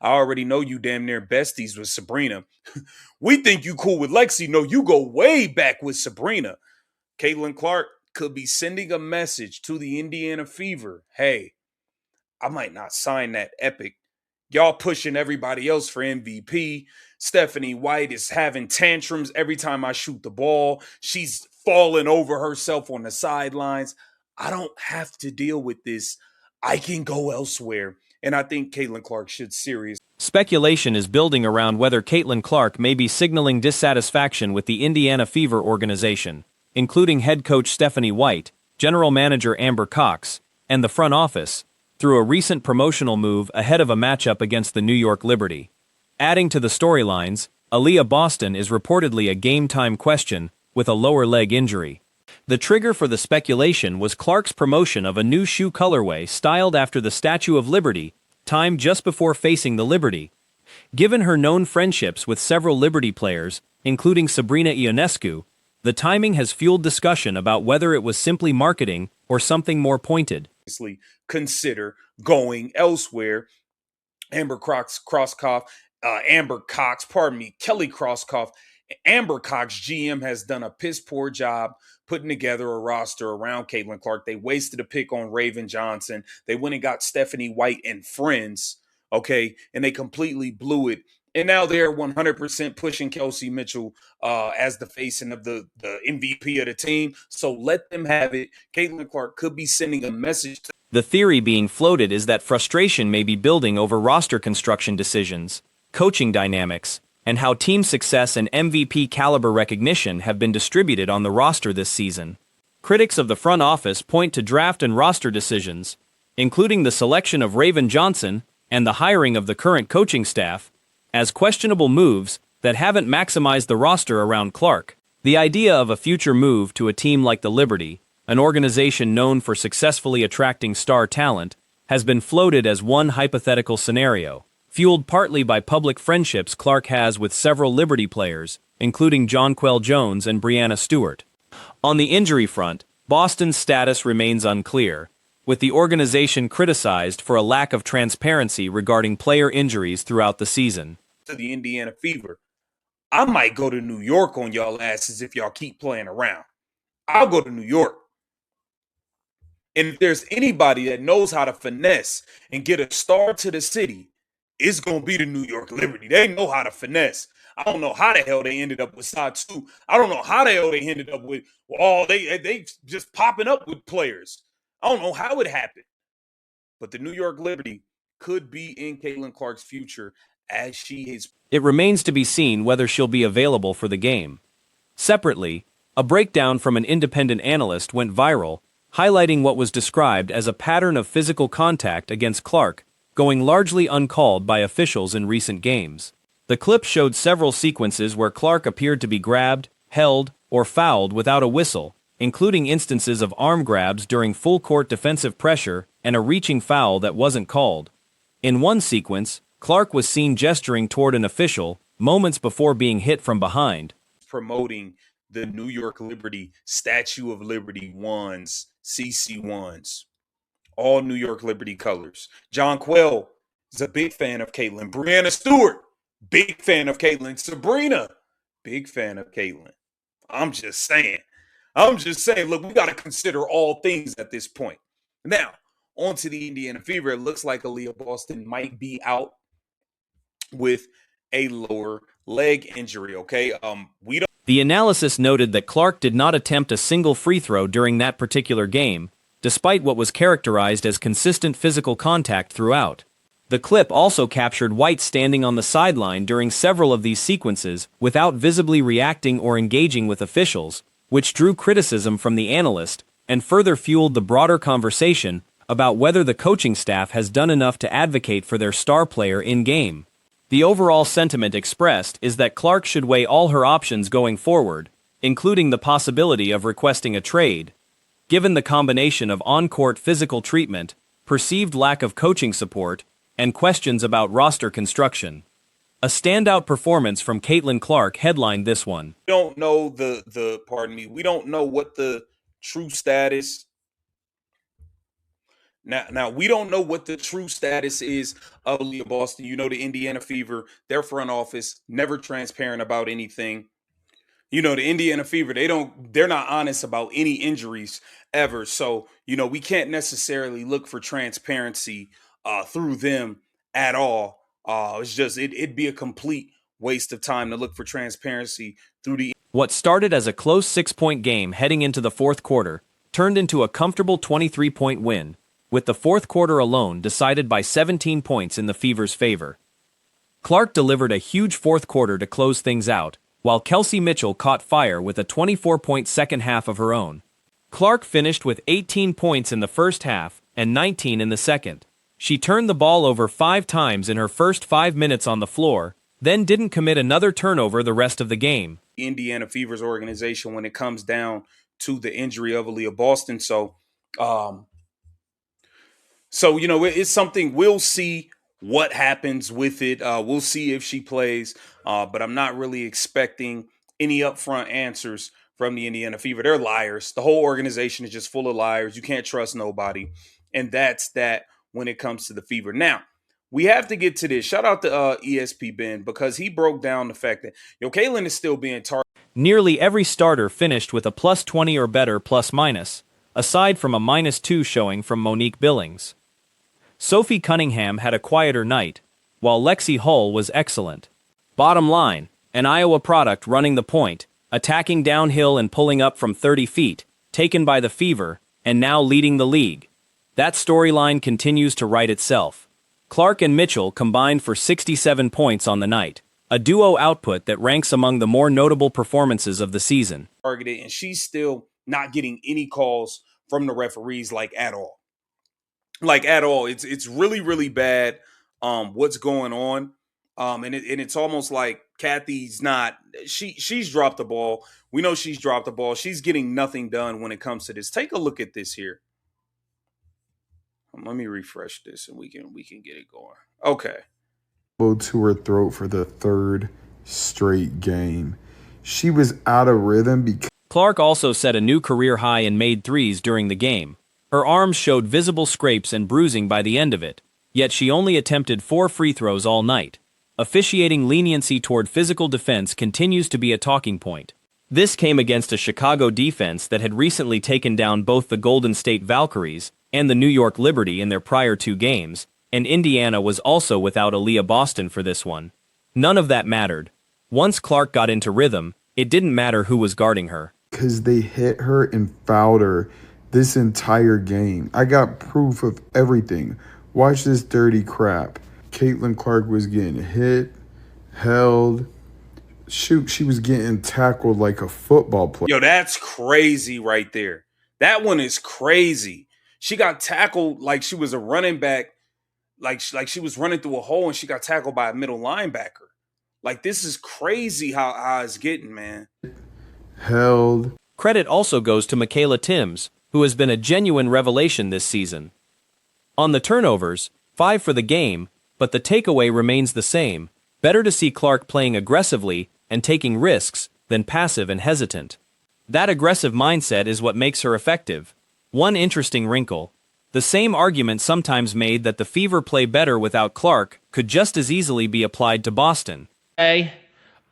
I already know you damn near besties with Sabrina. We think you cool with Lexi. No, you go way back with Sabrina. Caitlin Clark could be sending a message to the Indiana Fever. Hey, I might not sign that epic. Y'all pushing everybody else for MVP. Stephanie White is having tantrums every time I shoot the ball. She's falling over herself on the sidelines. I don't have to deal with this. I can go elsewhere. And I think Caitlin Clark should seriously. Speculation is building around whether Caitlin Clark may be signaling dissatisfaction with the Indiana Fever organization, including head coach Stephanie White, general manager Amber Cox, and the front office, through a recent promotional move ahead of a matchup against the New York Liberty. Adding to the storylines, Aaliyah Boston is reportedly a game-time question with a lower leg injury. The trigger for the speculation was Clark's promotion of a new shoe colorway styled after the Statue of Liberty, timed just before facing the Liberty. Given her known friendships with several Liberty players, including Sabrina Ionescu, the timing has fueled discussion about whether it was simply marketing or something more pointed. Consider going elsewhere. Kelly Crosskoff, Amber Cox GM has done a piss poor job putting together a roster around Caitlin Clark. They wasted a pick on Raven Johnson. They went and got Stephanie White and friends, okay, and they completely blew it. And now they're 100% pushing Kelsey Mitchell as the facing of the MVP of the team. So let them have it. Caitlin Clark could be sending a message to. The theory being floated is that frustration may be building over roster construction decisions, coaching dynamics, and how team success and MVP caliber recognition have been distributed on the roster this season. Critics of the front office point to draft and roster decisions, including the selection of Raven Johnson and the hiring of the current coaching staff, as questionable moves that haven't maximized the roster around Clark. The idea of a future move to a team like the Liberty, an organization known for successfully attracting star talent, has been floated as one hypothetical scenario, fueled partly by public friendships Clark has with several Liberty players, including Jonquel Jones and Breanna Stewart. On the injury front, Boston's status remains unclear, with the organization criticized for a lack of transparency regarding player injuries throughout the season. To the Indiana Fever, I might go to New York on y'all asses if y'all keep playing around. I'll go to New York. And if there's anybody that knows how to finesse and get a star to the city, it's going to be the New York Liberty. They know how to finesse. I don't know how the hell they ended up with Satu. I don't know how the hell they ended up with they just popping up with players. I don't know how it happened. But the New York Liberty could be in Caitlin Clark's future as she is. It remains to be seen whether she'll be available for the game. Separately, a breakdown from an independent analyst went viral, highlighting what was described as a pattern of physical contact against Clark, going largely uncalled by officials in recent games. The clip showed several sequences where Clark appeared to be grabbed, held, or fouled without a whistle, including instances of arm grabs during full-court defensive pressure and a reaching foul that wasn't called. In one sequence, Clark was seen gesturing toward an official moments before being hit from behind. Promoting the New York Liberty Statue of Liberty ones, CC ones, all New York Liberty colors. Jonquel is a big fan of Caitlin. Breanna Stewart, big fan of Caitlin. Sabrina, big fan of Caitlin. I'm just saying, look, we got to consider all things at this point. Now, on to the Indiana Fever. It looks like Aaliyah Boston might be out with a lower leg injury, okay? The analysis noted that Clark did not attempt a single free throw during that particular game, despite what was characterized as consistent physical contact throughout. The clip also captured White standing on the sideline during several of these sequences without visibly reacting or engaging with officials, which drew criticism from the analyst and further fueled the broader conversation about whether the coaching staff has done enough to advocate for their star player in-game. The overall sentiment expressed is that Clark should weigh all her options going forward, including the possibility of requesting a trade. Given the combination of on-court physical treatment, perceived lack of coaching support, and questions about roster construction. A standout performance from Caitlin Clark headlined this one. We don't know we don't know what the true status Now we don't know what the true status is of Leah Boston. You know, the Indiana Fever, their front office, never transparent about anything. You know, the Indiana Fever, they're not honest about any injuries ever. So, you know, we can't necessarily look for transparency through them at all. It's just it'd be a complete waste of time to look for transparency through the. What started as a close 6-point game heading into the fourth quarter turned into a comfortable 23-point win, with the fourth quarter alone decided by 17 points in the Fever's favor. Clark delivered a huge fourth quarter to close things out, while Kelsey Mitchell caught fire with a 24-point second half of her own. Clark finished with 18 points in the first half and 19 in the second. She turned the ball over 5 times in her first 5 minutes on the floor, then didn't commit another turnover the rest of the game. Indiana Fever's organization when it comes down to the injury of Aaliyah Boston. So you know, it's something we'll see what happens with it. We'll see if she plays, but I'm not really expecting any upfront answers from the Indiana Fever. They're liars. The whole organization is just full of liars. You can't trust nobody. And that's that when it comes to the Fever. Now, we have to get to this. Shout out to ESP Ben, because he broke down the fact that, Kaylin is still being targeted. Nearly every starter finished with a plus 20 or better plus-minus, aside from a -2 showing from Monique Billings. Sophie Cunningham had a quieter night, while Lexi Hull was excellent. Bottom line, an Iowa product running the point, attacking downhill and pulling up from 30 feet, taken by the Fever, and now leading the league. That storyline continues to write itself. Clark and Mitchell combined for 67 points on the night, a duo output that ranks among the more notable performances of the season. Targeted, and she's still not getting any calls from the referees, like at all. Like at all. It's really, really bad what's going on. And it's almost like Kathy's not, she's dropped the ball. We know she's dropped the ball. She's getting nothing done when it comes to this. Take a look at this here. Let me refresh this and we can get it going. Okay. To her throat for the third straight game. She was out of rhythm because Clark also set a new career high in made threes during the game. Her arms showed visible scrapes and bruising by the end of it, yet she only attempted 4 free throws all night. Officiating leniency toward physical defense continues to be a talking point. This came against a Chicago defense that had recently taken down both the Golden State Valkyries and the New York Liberty in their prior 2 games, and Indiana was also without Aaliyah Boston for this one. None of that mattered. Once Clark got into rhythm, it didn't matter who was guarding her. Because they hit her and fouled her this entire game. I got proof of everything. Watch this dirty crap. Caitlin Clark was getting hit, held. Shoot, she was getting tackled like a football player. Yo, that's crazy right there. That one is crazy. She got tackled like she was a running back, like she was running through a hole and she got tackled by a middle linebacker. Like, this is crazy how it's getting, man. Held. Credit also goes to Michaela Timms, who has been a genuine revelation this season. On the turnovers, 5 for the game, but the takeaway remains the same. Better to see Clark playing aggressively and taking risks than passive and hesitant. That aggressive mindset is what makes her effective. One interesting wrinkle. The same argument sometimes made that the Fever play better without Clark could just as easily be applied to Boston. Hey,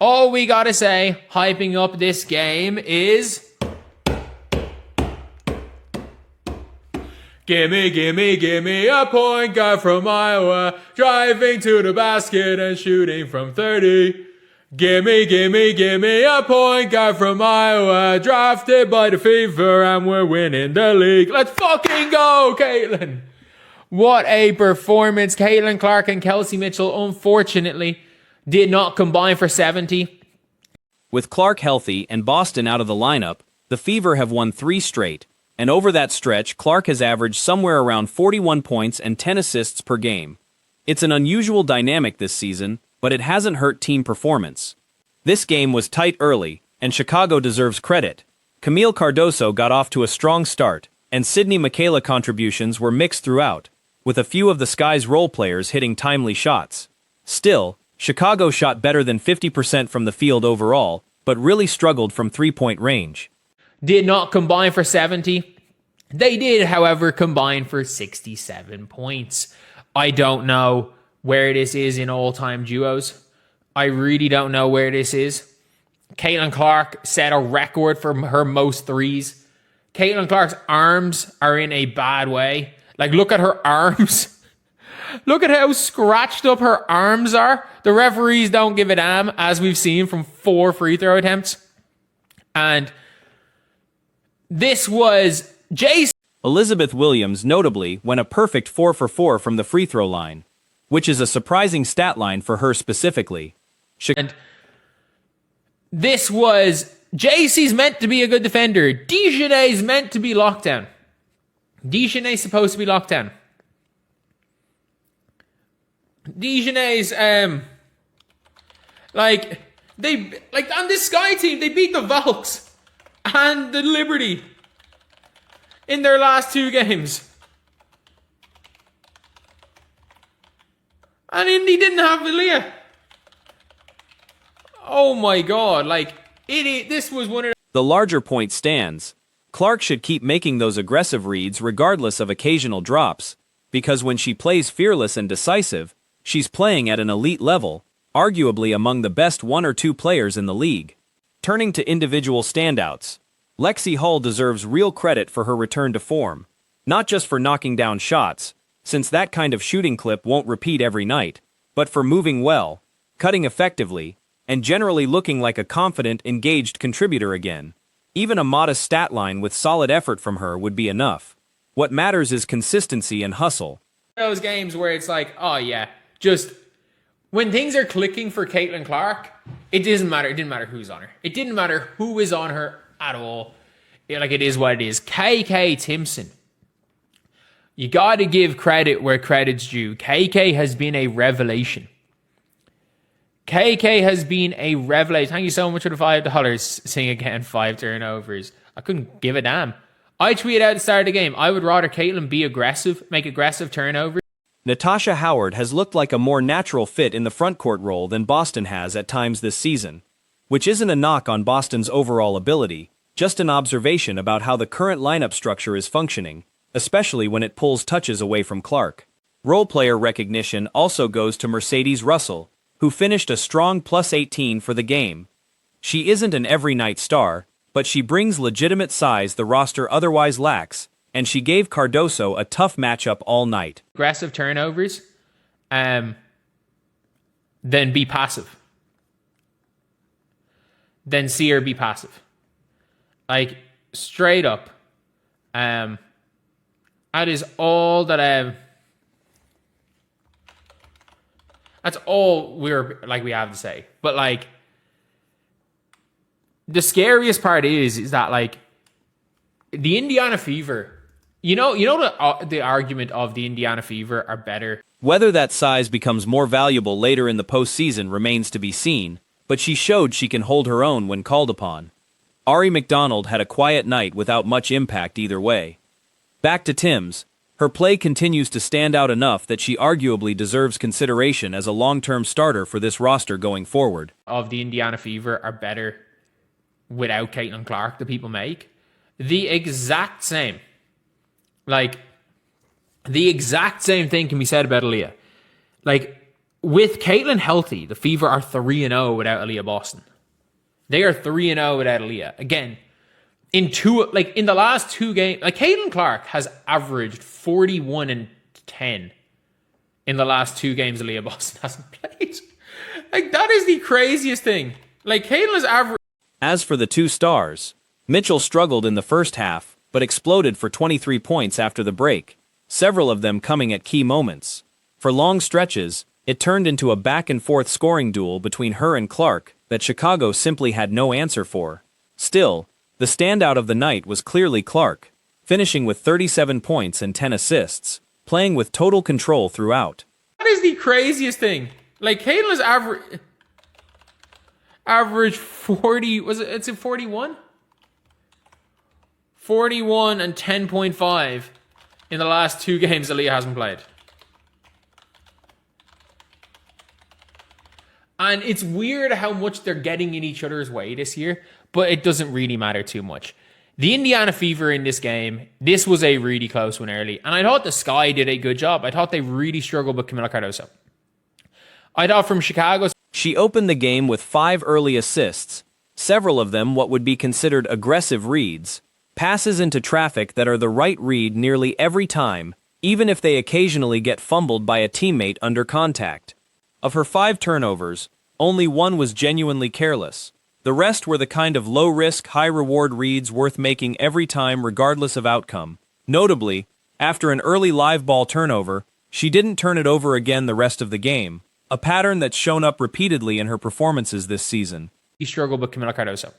all we gotta say, hyping up this game is... Gimme a point guard from Iowa, driving to the basket and shooting from 30. Gimme a point guard from Iowa, drafted by the Fever, and we're winning the league. Let's fucking go, Caitlin! What a performance. Caitlin Clark and Kelsey Mitchell, unfortunately, did not combine for 70. With Clark healthy and Boston out of the lineup, the Fever have won 3 straight, and over that stretch, Clark has averaged somewhere around 41 points and 10 assists per game. It's an unusual dynamic this season, but it hasn't hurt team performance. This game was tight early, and Chicago deserves credit. Camille Cardoso got off to a strong start, and Sydney Michaela contributions were mixed throughout, with a few of the Sky's role players hitting timely shots. Still, Chicago shot better than 50% from the field overall, but really struggled from 3-point range. Did not combine for 70. They did, however, combine for 67 points. I don't know where this is in all-time duos. I really don't know where this is. Caitlin Clark set a record for her most threes. Caitlin Clark's arms are in a bad way. Like, look at her arms. Look at how scratched up her arms are. The referees don't give a damn, as we've seen from 4 free throw attempts. And this was Jace. Elizabeth Williams notably went a perfect 4 for 4 from the free throw line, which is a surprising stat line for her specifically. And this was JC's meant to be a good defender. DIDN's meant to be locked down. DIDN's supposed to be locked down. DIDN's on this Sky team, they beat the Valks and the Liberty in their last 2 games. And Indy didn't have Aaliyah. Oh my god, this was one of the larger point stands. Clark should keep making those aggressive reads regardless of occasional drops, because when she plays fearless and decisive, she's playing at an elite level, arguably among the best 1 or 2 players in the league. Turning to individual standouts, Lexi Hull deserves real credit for her return to form, not just for knocking down shots, since that kind of shooting clip won't repeat every night, but for moving well, cutting effectively, and generally looking like a confident, engaged contributor again. Even a modest stat line with solid effort from her would be enough. What matters is consistency and hustle. Those games where it's like, oh yeah, just when things are clicking for Caitlin Clark, it doesn't matter. It didn't matter who's on her. It didn't matter who is on her at all. It is what it is. KK Timpson. You got to give credit where credit's due. KK has been a revelation. KK has been a revelation. Thank you so much for the $5. Sing again, 5 turnovers. I couldn't give a damn. I tweeted out at the start of the game, I would rather Caitlin be aggressive, make aggressive turnovers. Natasha Howard has looked like a more natural fit in the frontcourt role than Boston has at times this season, which isn't a knock on Boston's overall ability, just an observation about how the current lineup structure is functioning, especially when it pulls touches away from Clark. Role player recognition also goes to Mercedes Russell, who finished a strong +18 for the game. She isn't an every-night star, but she brings legitimate size the roster otherwise lacks, and she gave Cardoso a tough matchup all night. Aggressive turnovers, then be passive. Then see her be passive. Like, straight up. That is all that that's all we have to say. But the scariest part is that the Indiana Fever, the argument of the Indiana Fever are better. Whether that size becomes more valuable later in the postseason remains to be seen, but she showed she can hold her own when called upon. Ari McDonald had a quiet night without much impact either way. Back to Tim's. Her play continues to stand out enough that she arguably deserves consideration as a long-term starter for this roster going forward. Of the Indiana Fever are better without Caitlin Clark, the people make. The exact same thing can be said about Aaliyah. With Caitlin healthy, the Fever are 3-0 without Aaliyah Boston. They are 3-0 without Aaliyah. Again, in the last 2 games, Caitlin Clark has averaged 41 and 10 in the last 2 games Aaliyah Boston hasn't played. That is the craziest thing. Caitlin's average. As for the 2 stars, Mitchell struggled in the first half, but exploded for 23 points after the break, several of them coming at key moments. For long stretches, it turned into a back-and-forth scoring duel between her and Clark that Chicago simply had no answer for. Still, the standout of the night was clearly Clark, finishing with 37 points and 10 assists, playing with total control throughout. That is the craziest thing. Caitlin's average 40, it's a 41? 41 and 10.5 in the last 2 games Aaliyah hasn't played. And it's weird how much they're getting in each other's way this year, but it doesn't really matter too much. The Indiana Fever in this game, this was a really close one early. And I thought the Sky did a good job. I thought they really struggled with Camila Cardoso. I thought from Chicago... She opened the game with 5 early assists, several of them what would be considered aggressive reads, passes into traffic that are the right read nearly every time, even if they occasionally get fumbled by a teammate under contact. Of her 5 turnovers, only 1 was genuinely careless. The rest were the kind of low-risk, high-reward reads worth making every time regardless of outcome. Notably, after an early live ball turnover, she didn't turn it over again the rest of the game, a pattern that's shown up repeatedly in her performances this season. He struggled with Camila Cardoso.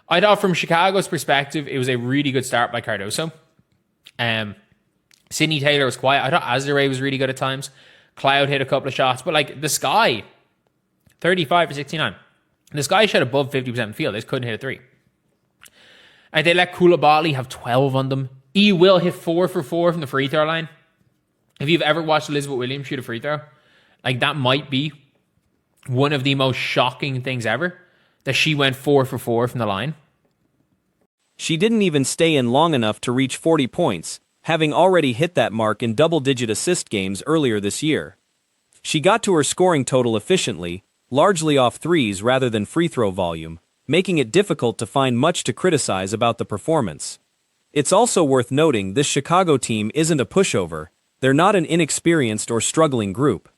I thought from Chicago's perspective, it was a really good start by Cardoso. Sydney Taylor was quiet. I thought Azure was really good at times. Cloud hit a couple of shots, but like the Sky, 35 for 69. The Sky shot above 50% in the field. They just couldn't hit a 3. And they let Koulibaly have 12 on them. E. Will hit 4 for 4 from the free throw line. If you've ever watched Elizabeth Williams shoot a free throw, like that might be one of the most shocking things ever, that she went 4 for 4 from the line. She didn't even stay in long enough to reach 40 points, having already hit that mark in double-digit assist games earlier this year. She got to her scoring total efficiently, largely off threes rather than free throw volume, making it difficult to find much to criticize about the performance. It's also worth noting this Chicago team isn't a pushover. They're not an inexperienced or struggling group.